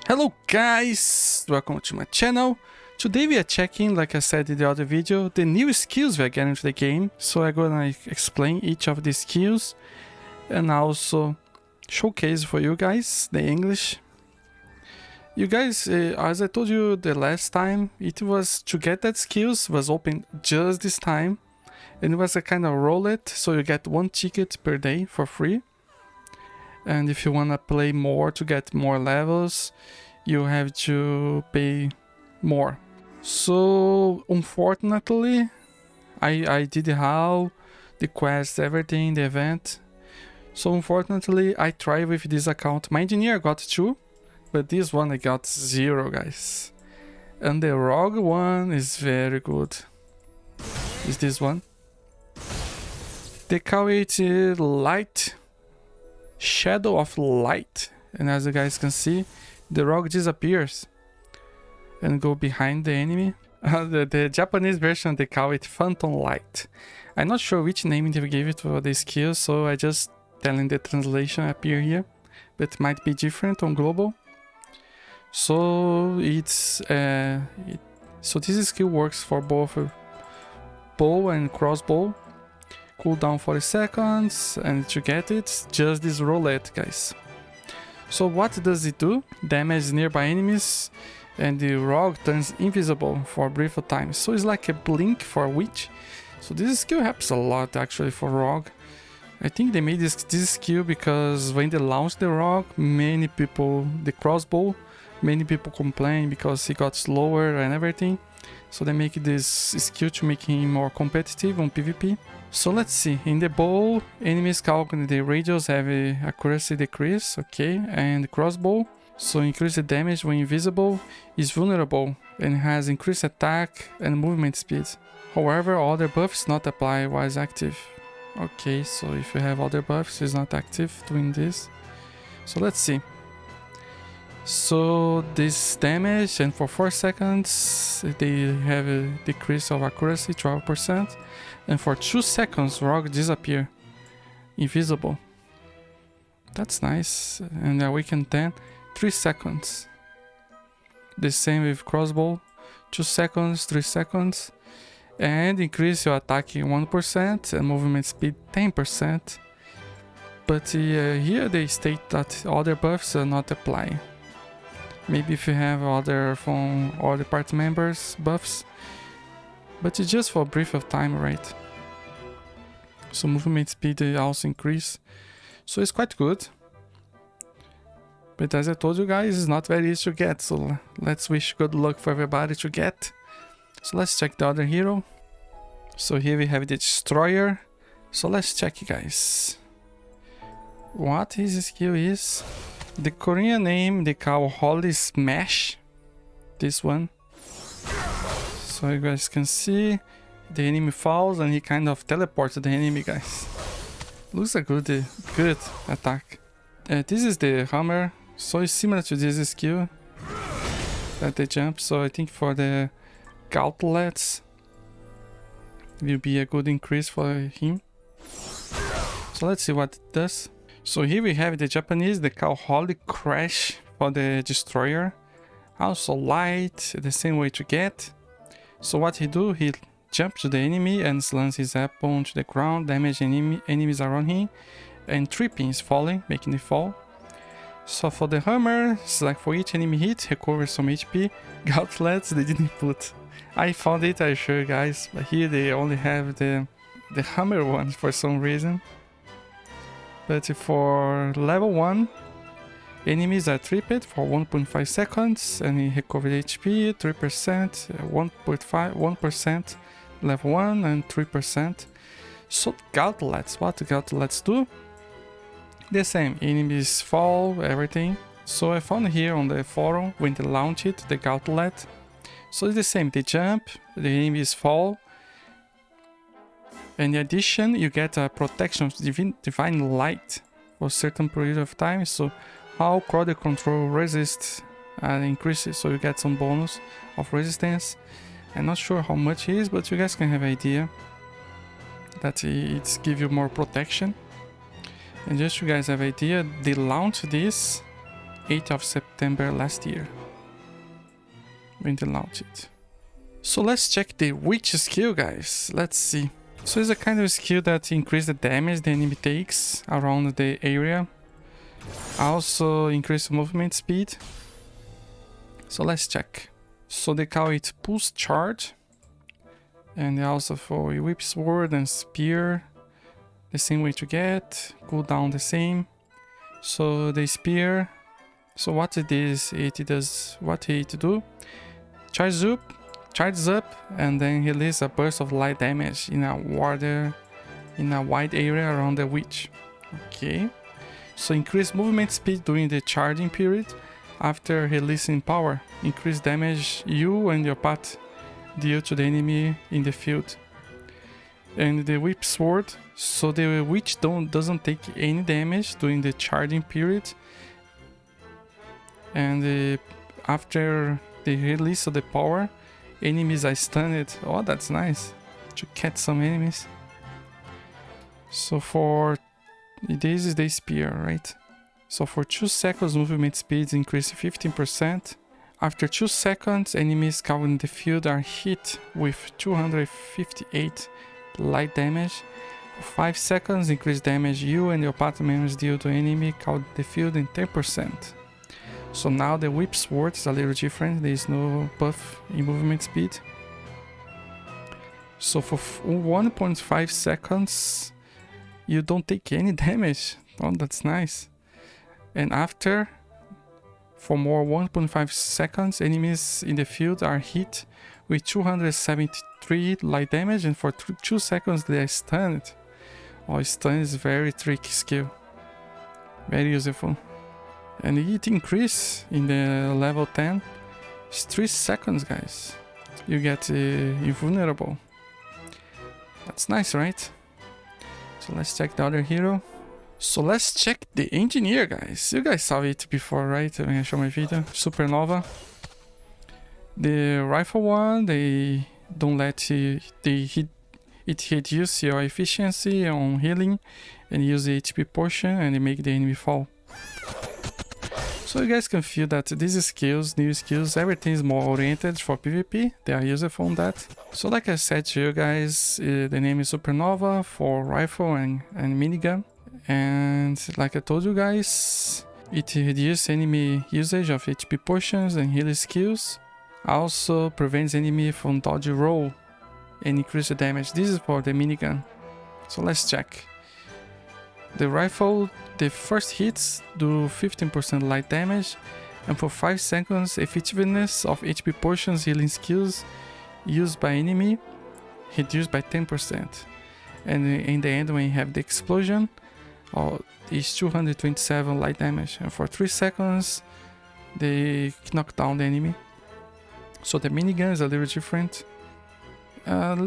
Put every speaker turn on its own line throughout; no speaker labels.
Hello guys, welcome to my channel. Today we are checking, like I said in the other video, the new skills we are getting to the game. So I'm gonna explain each of the skills and also showcase for you guys the English. You guys, as I told you the last time, it was to get that skills was open just this time. And it was a kind of roulette, so you get 1 ticket per day for free. And if you wanna play more to get more levels, you have to pay more. So unfortunately, I did how the quest, everything, the event. So unfortunately, I tried with this account. My engineer got 2, but this one I got 0, guys. And the rogue one is very good. Is this one? They call it light. Shadow of light, and as you guys can see, the rogue disappears and go behind the enemy. The Japanese version, they call it phantom light. I'm not sure which name they gave it for the skill, so I just telling the translation appear here, but it might be different on global. So it's so this skill works for both bow and crossbow. Cooldown 40 seconds, and to get it, just this roulette, guys. So what does it do? Damage nearby enemies, and the rogue turns invisible for a brief time. So it's like a blink for witch. So this skill helps a lot actually for rogue. I think they made this skill because when they launched the rogue, many people, the crossbow, many people complain because he got slower and everything. So they make this skill to make him more competitive on PvP. So let's see, in the bow, enemies calculate the radius have a accuracy decrease, okay, and crossbow, so increase the damage when invisible, is vulnerable and has increased attack and movement speed. However, other buffs not apply while it's active. Okay, so if you have other buffs, it's not active doing this. So let's see. So this damage, and for 4 seconds they have a decrease of accuracy 12%, and for 2 seconds rogue disappear, invisible. That's nice. And awaken 10, 3 seconds. The same with crossbow, 2 seconds, 3 seconds, and increase your attack 1% and movement speed 10%. But here they state that other buffs are not applying. Maybe if you have other from other party members buffs, but it's just for a brief of time, right? So movement speed also increase, so it's quite good. But as I told you guys, it's not very easy to get, so let's wish good luck for everybody to get. So let's check the other hero. So here we have the destroyer. So let's check, guys, what his skill is. The Korean name they call Holy Smash, this one. So you guys can see the enemy falls and he kind of teleports the enemy, guys. Looks a good attack. This is the hammer, so it's similar to this skill that they jump. So I think for the gauntlets will be a good increase for him. So let's see what it does. So here we have the Japanese, they call Holy Crash for the destroyer. Also light, the same way to get. So what he do, he jumps to the enemy and slams his weapon to the ground, damage enemies around him, and 3 pins falling, making it fall. So for the hammer, it's like for each enemy hit, recover some HP. Gauntlets they didn't put. I found it, I show you guys, but here they only have the hammer one for some reason. But for level 1, enemies are tripped for 1.5 seconds and he recovered HP 3%, 1% level 1 and 3%. So gauntlets, what gauntlets do? The same, enemies fall, everything. So I found here on the forum when they launch it, the gauntlet. So it's the same, they jump, the enemies fall. In addition, you get a protection of divine light for a certain period of time. So how crowd control resists increases, so you get some bonus of resistance. I'm not sure how much it is, but you guys can have an idea that it's give you more protection. And just so you guys have an idea, they launched this 8th of September last year, when they launched it. So let's check the Witch skill, guys. Let's see. So it's a kind of skill that increases the damage the enemy takes around the area. Also increase movement speed. So let's check. So they call it Pulse Charge. And also for Whip Sword and Spear, the same way to get. Cooldown the same. So the Spear, so what it is, it does what it do. Charges up and then release a burst of light damage in a wide area around the witch. Okay. So increase movement speed during the charging period. After releasing power, increase damage you and your path deal to the enemy in the field. And the Whip Sword, so the witch doesn't take any damage during the charging period. And after the release of the power, enemies are stunned. Oh, that's nice to catch some enemies. So for this is the spear, right? So for 2 seconds, movement speed increases 15%. After 2 seconds, enemies covering the field are hit with 258 light damage. For 5 seconds, increase damage you and your party members deal to enemy covering the field in 10%. So now the Whip Sword is a little different. There is no buff in movement speed. So for 1.5 seconds, you don't take any damage. Oh, that's nice. And after, for more 1.5 seconds, enemies in the field are hit with 273 light damage, and for 2 seconds they are stunned. Oh, stun is very tricky skill. Very useful. And it increase in the level 10. It's 3 seconds, guys. You get invulnerable. That's nice, right? So let's check the other hero. So let's check the engineer, guys. You guys saw it before, right? When I show my video. Supernova. The rifle one, they don't let it reduce your efficiency on healing and use the HP potion and they make the enemy fall. So you guys can feel that these skills, new skills, everything is more oriented for PvP. They are useful on that. So like I said to you guys, the name is Supernova for rifle and minigun. And like I told you guys, it reduces enemy usage of HP potions and healing skills. Also prevents enemy from dodge roll and increase the damage. This is for the minigun. So let's check. The rifle, the first hits do 15% light damage, and for 5 seconds effectiveness of HP potions healing skills used by enemy reduced by 10%. And in the end, when you have the explosion, it's 227 light damage, and for 3 seconds they knock down the enemy. So the minigun is a little different.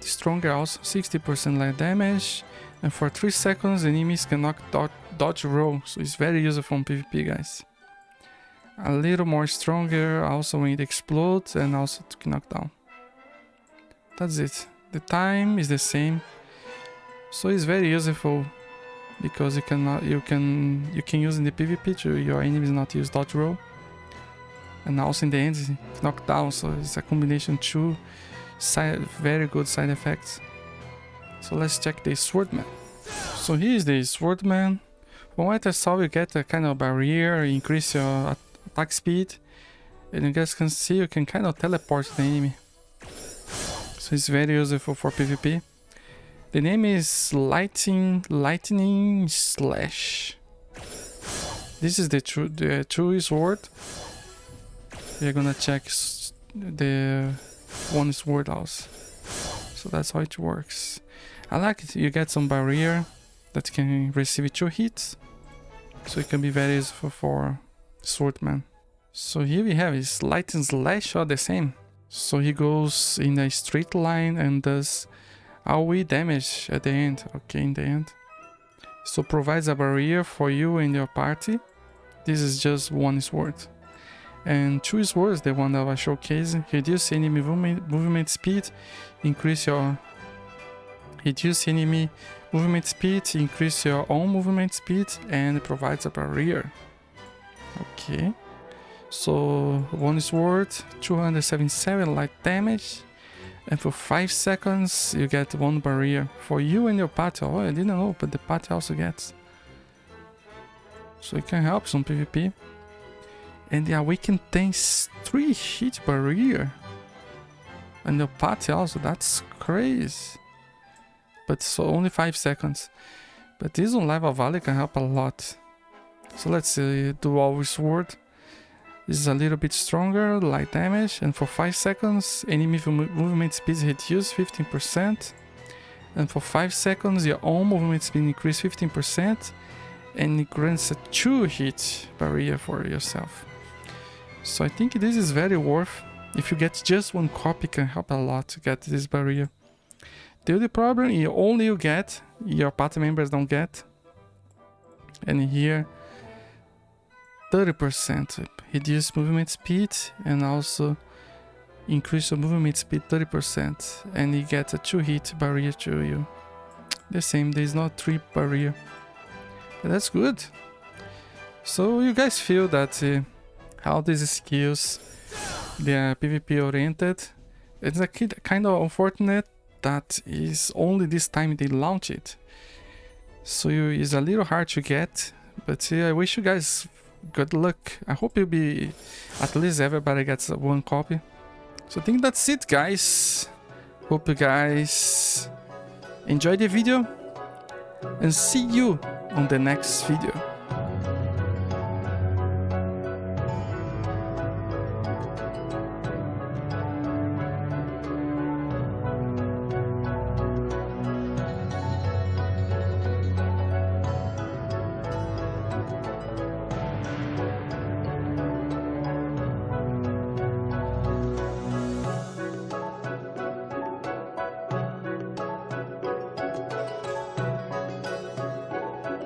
Stronger also, 60% light damage, and for 3 seconds enemies cannot dodge roll, so it's very useful on PvP, guys. A little more stronger also when it explodes and also to knock down. That's it. The time is the same, so it's very useful because you can use in the PvP to your enemies not use dodge roll, and also in the end knock down. So it's a combination two very good side effects. So let's check the Swordsman. So here is the Swordsman. From what I saw, you get a kind of barrier, increase your attack speed, and you guys can see you can kind of teleport the enemy. So it's very useful for PvP. The name is Lightning Slash. This is the true sword. We're gonna check the one sword also. So that's how it works. I like it. You get some barrier that can receive 2 hits, so it can be very useful for Swordsman. So here we have his Lightning Slash, or the same. So he goes in a straight line and does AoE damage at the end. Okay, in the end. So provides a barrier for you and your party. This is just one sword. And 2 swords, the one that I was showcasing, reduce enemy movement speed, increase your enemy movement speed, increase your own movement speed, and provides a barrier. Okay. So 1 sword, 277 light damage, and for 5 seconds you get 1 barrier for you and your party. Oh, I didn't know, but the party also gets. So it can help some PvP. And the Awakened takes 3 hit barrier. And the party also, that's crazy. But so only 5 seconds. But this on level valley can help a lot. So let's see, dual sword. This is a little bit stronger, light damage, and for 5 seconds, enemy movement speed reduced 15%. And for 5 seconds, your own movement speed increased 15%, and it grants a 2 hit barrier for yourself. So I think this is very worth. If you get just 1 copy, it can help a lot to get this barrier. The only problem, only you get, your party members don't get. And here, 30% reduce movement speed and also increase your movement speed 30%, and you get a 2 hit barrier to you. The same, there is no 3 barrier. And that's good. So you guys feel that how these skills, they are PvP oriented. It's a kind of unfortunate that is only this time they launch it. So it's a little hard to get, but I wish you guys good luck. I hope you'll be, at least everybody gets 1 copy. So I think that's it, guys. Hope you guys enjoyed the video, and see you on the next video.